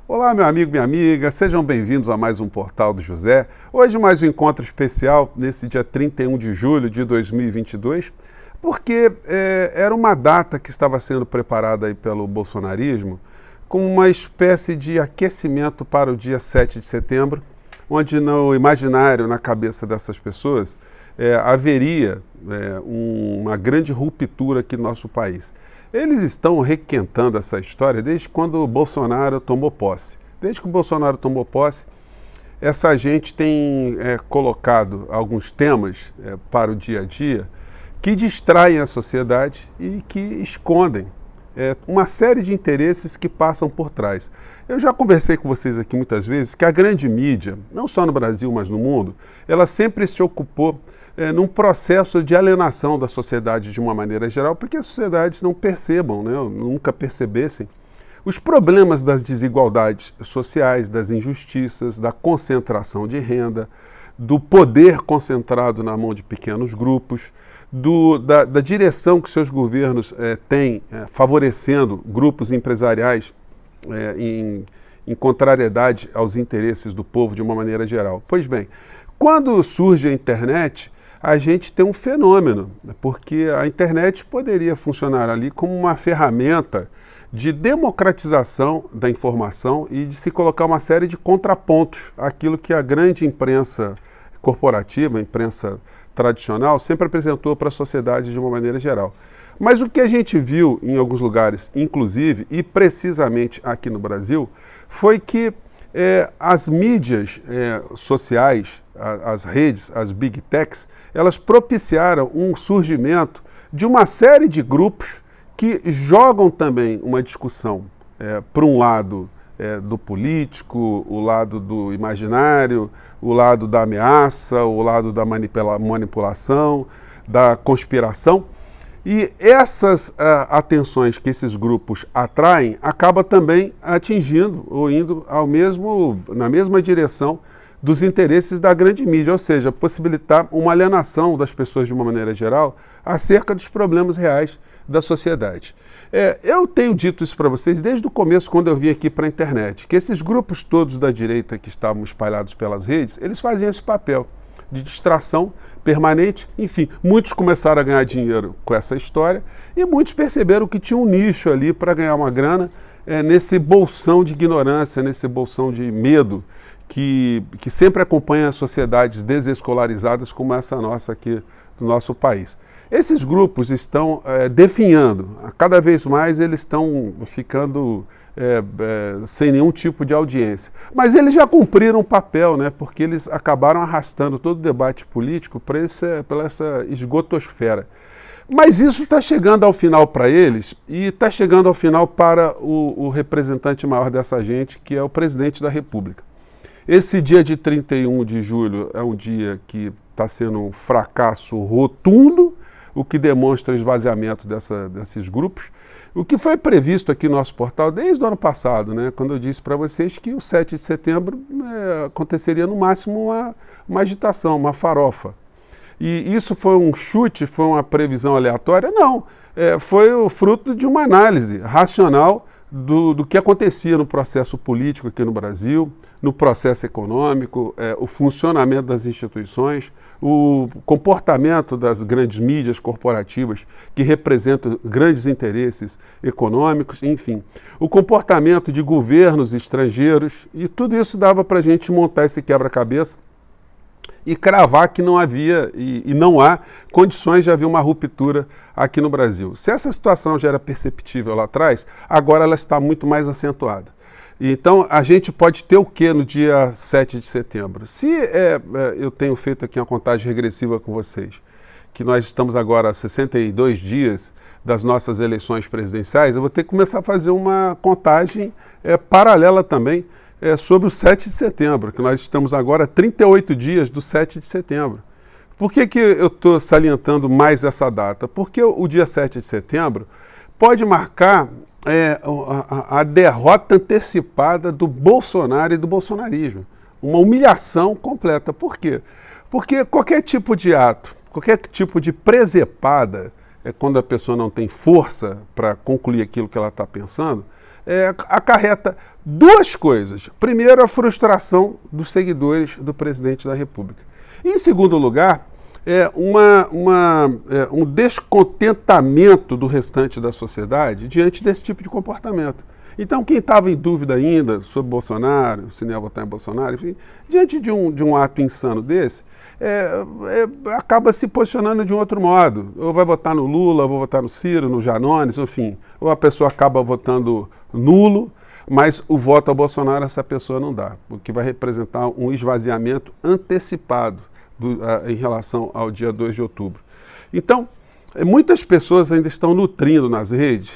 Olá, meu amigo, minha amiga, sejam bem-vindos a mais um Portal do José. Hoje mais um encontro especial, nesse dia 31 de julho de 2022, porque era uma data que estava sendo preparada aí pelo bolsonarismo como uma espécie de aquecimento para o dia 7 de setembro, onde no imaginário, na cabeça dessas pessoas, haveria uma grande ruptura aqui no nosso país. Eles estão requentando essa história desde quando o Bolsonaro tomou posse. Desde que o Bolsonaro tomou posse, essa gente tem colocado alguns temas para o dia a dia que distraem a sociedade e que escondem uma série de interesses que passam por trás. Eu já conversei com vocês aqui muitas vezes que a grande mídia, não só no Brasil, mas no mundo, ela sempre se ocupou num processo de alienação da sociedade de uma maneira geral, porque as sociedades não percebam, nunca percebessem os problemas das desigualdades sociais, das injustiças, da concentração de renda, do poder concentrado na mão de pequenos grupos, da direção que seus governos têm favorecendo grupos empresariais em contrariedade aos interesses do povo de uma maneira geral. Pois bem, quando surge a internet, a gente tem um fenômeno, porque a internet poderia funcionar ali como uma ferramenta de democratização da informação e de se colocar uma série de contrapontos àquilo que a grande imprensa corporativa, a imprensa tradicional, sempre apresentou para a sociedade de uma maneira geral. Mas o que a gente viu em alguns lugares, inclusive, e precisamente aqui no Brasil, foi que as mídias sociais, as redes, as big techs, elas propiciaram um surgimento de uma série de grupos que jogam também uma discussão para um lado do político, o lado do imaginário, o lado da ameaça, o lado da manipulação, da conspiração. E essas atenções que esses grupos atraem acaba também atingindo ou indo na mesma direção dos interesses da grande mídia, ou seja, possibilitar uma alienação das pessoas de uma maneira geral acerca dos problemas reais da sociedade. Eu tenho dito isso para vocês desde o começo, quando eu vim aqui para a internet, que esses grupos todos da direita que estavam espalhados pelas redes, eles faziam esse papel de distração permanente. Enfim, muitos começaram a ganhar dinheiro com essa história e muitos perceberam que tinha um nicho ali para ganhar uma grana nesse bolsão de ignorância, nesse bolsão de medo que sempre acompanha as sociedades desescolarizadas como essa nossa aqui do nosso país. Esses grupos estão definhando, cada vez mais eles estão ficando sem nenhum tipo de audiência. Mas eles já cumpriram o papel, porque eles acabaram arrastando todo o debate político para essa esgotosfera. Mas isso está chegando ao final para eles e está chegando ao final para o representante maior dessa gente, que é o presidente da República. Esse dia de 31 de julho é um dia que está sendo um fracasso rotundo, o que demonstra o esvaziamento desses grupos. O que foi previsto aqui no nosso portal desde o ano passado, quando eu disse para vocês que o 7 de setembro aconteceria no máximo uma agitação, uma farofa. E isso foi um chute, foi uma previsão aleatória? Não, foi o fruto de uma análise racional do que acontecia no processo político aqui no Brasil, no processo econômico, o funcionamento das instituições, o comportamento das grandes mídias corporativas que representam grandes interesses econômicos, enfim, o comportamento de governos estrangeiros, e tudo isso dava para a gente montar esse quebra-cabeça e cravar que não havia e não há condições de haver uma ruptura aqui no Brasil. Se essa situação já era perceptível lá atrás, agora ela está muito mais acentuada. Então, a gente pode ter o quê no dia 7 de setembro? Se eu tenho feito aqui uma contagem regressiva com vocês, que nós estamos agora a 62 dias das nossas eleições presidenciais, eu vou ter que começar a fazer uma contagem paralela também sobre o 7 de setembro, que nós estamos agora a 38 dias do 7 de setembro. Por que eu estou salientando mais essa data? Porque o dia 7 de setembro pode marcar a derrota antecipada do Bolsonaro e do bolsonarismo. Uma humilhação completa. Por quê? Porque qualquer tipo de ato, qualquer tipo de presepada, quando a pessoa não tem força para concluir aquilo que ela está pensando, acarreta duas coisas. Primeiro, a frustração dos seguidores do presidente da República. E, em segundo lugar, um descontentamento do restante da sociedade diante desse tipo de comportamento. Então, quem estava em dúvida ainda sobre Bolsonaro, se não ia votar em Bolsonaro, enfim, diante de um ato insano desse, acaba se posicionando de um outro modo. Ou vai votar no Lula, ou vai votar no Ciro, no Janones, enfim. Ou a pessoa acaba votando nulo, mas o voto a Bolsonaro essa pessoa não dá, o que vai representar um esvaziamento antecipado em relação ao dia 2 de outubro. Então, muitas pessoas ainda estão nutrindo nas redes,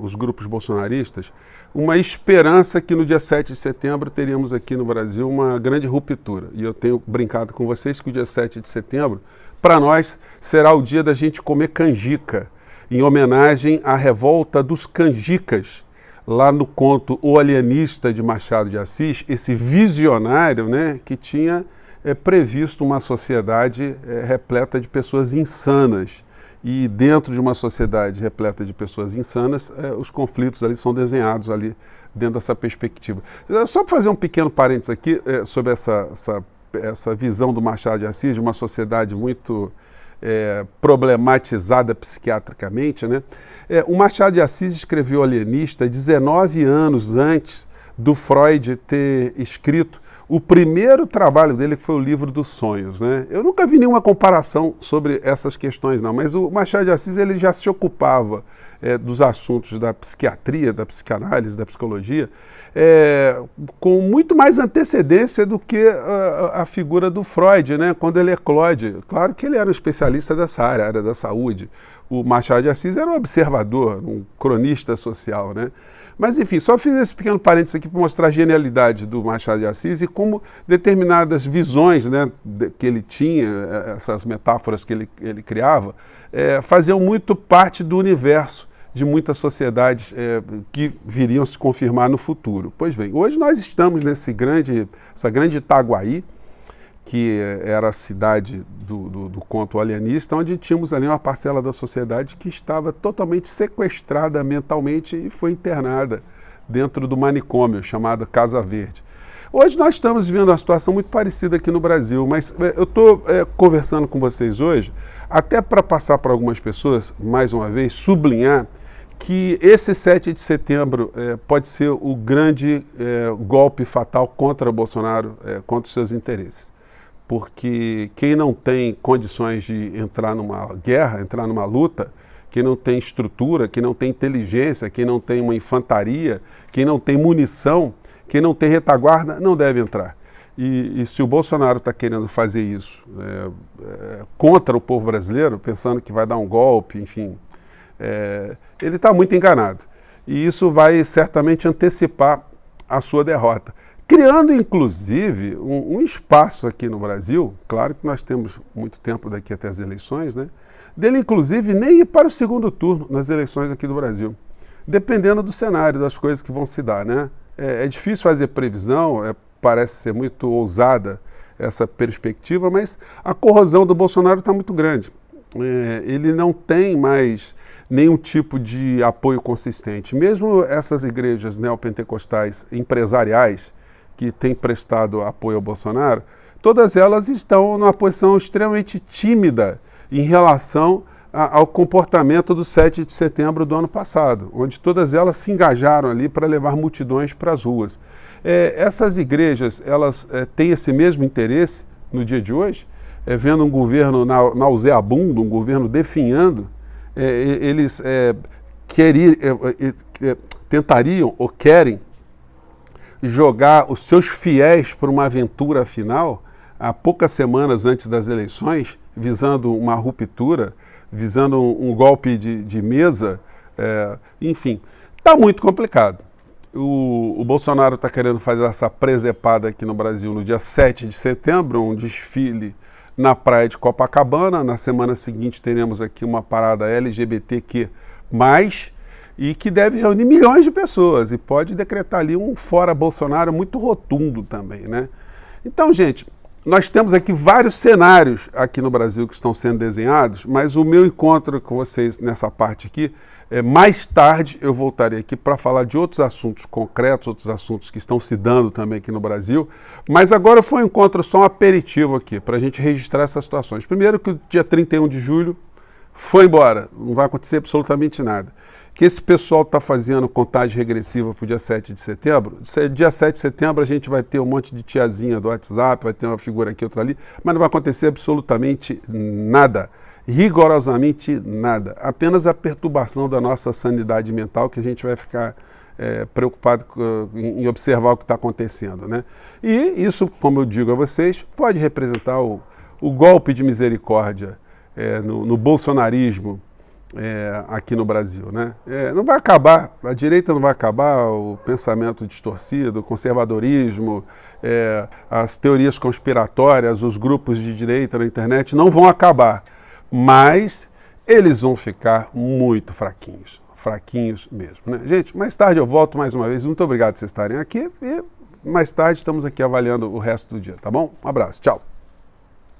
os grupos bolsonaristas, uma esperança que no dia 7 de setembro teríamos aqui no Brasil uma grande ruptura. E eu tenho brincado com vocês que o dia 7 de setembro, para nós, será o dia da gente comer canjica, em homenagem à revolta dos canjicas, lá no conto O Alienista de Machado de Assis, esse visionário, né, que tinha previsto uma sociedade repleta de pessoas insanas. E dentro de uma sociedade repleta de pessoas insanas, os conflitos ali são desenhados ali dentro dessa perspectiva. Só para fazer um pequeno parênteses aqui sobre essa visão do Machado de Assis, de uma sociedade muito problematizada psiquiatricamente, né? O Machado de Assis escreveu Alienista 19 anos antes do Freud ter escrito o primeiro trabalho dele, que foi o Livro dos Sonhos, né? Eu nunca vi nenhuma comparação sobre essas questões, não, mas o Machado de Assis ele já se ocupava dos assuntos da psiquiatria, da psicanálise, da psicologia, com muito mais antecedência do que a figura do Freud, né? Quando ele eclode. Claro que ele era um especialista dessa área da saúde. O Machado de Assis era um observador, um cronista social, né? Mas, enfim, só fiz esse pequeno parênteses aqui para mostrar a genialidade do Machado de Assis e como determinadas visões, né, que ele tinha, essas metáforas que ele criava, faziam muito parte do universo de muitas sociedades que viriam se confirmar no futuro. Pois bem, hoje nós estamos essa grande Itaguaí, que era a cidade do conto alienista, onde tínhamos ali uma parcela da sociedade que estava totalmente sequestrada mentalmente e foi internada dentro do manicômio chamado Casa Verde. Hoje nós estamos vivendo uma situação muito parecida aqui no Brasil, mas eu estou conversando com vocês hoje, até para passar para algumas pessoas, mais uma vez, sublinhar que esse 7 de setembro pode ser o grande golpe fatal contra Bolsonaro, contra os seus interesses. Porque quem não tem condições de entrar numa guerra, entrar numa luta, quem não tem estrutura, quem não tem inteligência, quem não tem uma infantaria, quem não tem munição, quem não tem retaguarda, não deve entrar. E se o Bolsonaro está querendo fazer isso contra o povo brasileiro, pensando que vai dar um golpe, enfim, ele está muito enganado. E isso vai certamente antecipar a sua derrota. Criando, inclusive, um espaço aqui no Brasil, claro que nós temos muito tempo daqui até as eleições, né? Dele, inclusive, nem ir para o segundo turno nas eleições aqui do Brasil, dependendo do cenário, das coisas que vão se dar, né? É difícil fazer previsão, parece ser muito ousada essa perspectiva, mas a corrosão do Bolsonaro está muito grande. Ele não tem mais nenhum tipo de apoio consistente. Mesmo essas igrejas neopentecostais empresariais, que tem prestado apoio ao Bolsonaro, todas elas estão numa posição extremamente tímida em relação ao comportamento do 7 de setembro do ano passado, onde todas elas se engajaram ali para levar multidões para as ruas. Essas igrejas, elas têm esse mesmo interesse no dia de hoje, vendo um governo nauseabundo, um governo definhando, eles tentariam ou querem jogar os seus fiéis por uma aventura final, há poucas semanas antes das eleições, visando uma ruptura, visando um golpe de mesa, enfim, está muito complicado. O Bolsonaro está querendo fazer essa presepada aqui no Brasil no dia 7 de setembro, um desfile na praia de Copacabana. Na semana seguinte teremos aqui uma parada LGBTQ+, e que deve reunir milhões de pessoas e pode decretar ali um fora Bolsonaro muito rotundo também, né? Então, gente, nós temos aqui vários cenários aqui no Brasil que estão sendo desenhados, mas o meu encontro com vocês nessa parte aqui Mais tarde eu voltarei aqui para falar de outros assuntos concretos, outros assuntos que estão se dando também aqui no Brasil, mas agora foi um encontro só um aperitivo aqui, para a gente registrar essas situações. Primeiro que o dia 31 de julho foi embora, não vai acontecer absolutamente nada. Que esse pessoal está fazendo contagem regressiva para o dia 7 de setembro, dia 7 de setembro a gente vai ter um monte de tiazinha do WhatsApp, vai ter uma figura aqui, outra ali, mas não vai acontecer absolutamente nada. Rigorosamente nada, apenas a perturbação da nossa sanidade mental que a gente vai ficar preocupado em observar o que está acontecendo, né? E isso, como eu digo a vocês, pode representar o golpe de misericórdia no bolsonarismo aqui no Brasil, né? Não vai acabar, a direita não vai acabar, o pensamento distorcido, o conservadorismo, as teorias conspiratórias, os grupos de direita na internet não vão acabar. Mas eles vão ficar muito fraquinhos mesmo, né? Gente, mais tarde eu volto mais uma vez. Muito obrigado por vocês estarem aqui e mais tarde estamos aqui avaliando o resto do dia, tá bom? Um abraço, tchau.